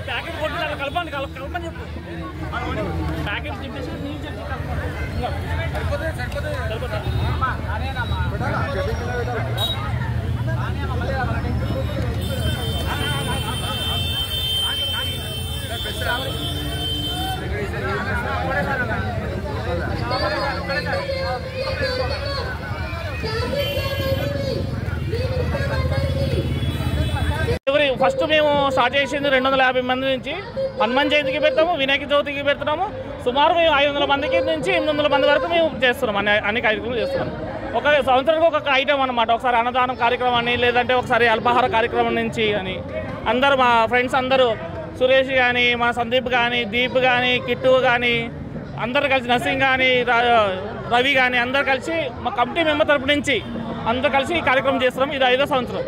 Packet కొట్టిన కలపండి కలపని చెప్పు ప్యాకెట్ తిప్పేసి ఫస్ట్ మేము స్టార్ట్ చేసింది 250 మంది నుంచి హనుమాన్ జయంతికి పెడతాము, వినాయక చవితికి పెడుతున్నాము. సుమారు మేము 500 మందికి నుంచి 800 మంది వరకు మేము చేస్తున్నాం. అన్ని కార్యక్రమాలు చేస్తున్నాం. ఒక సంవత్సరానికి ఒక ఐటమ్ అనమాట. ఒకసారి అన్నదానం కార్యక్రమం అని, లేదంటే ఒకసారి అల్పాహార కార్యక్రమం నుంచి అని అందరూ మా ఫ్రెండ్స్ అందరూ సురేష్ కానీ, మా సందీప్ కానీ, దీప్ కానీ, కిట్టు కానీ అందరు కలిసి, నర్సింగ్ కానీ, రవి కానీ అందరు కలిసి మా కమిటీ మెంబర్ తరపు నుంచి అందరూ కలిసి ఈ కార్యక్రమం చేస్తున్నాం. ఇది 5వ సంవత్సరం.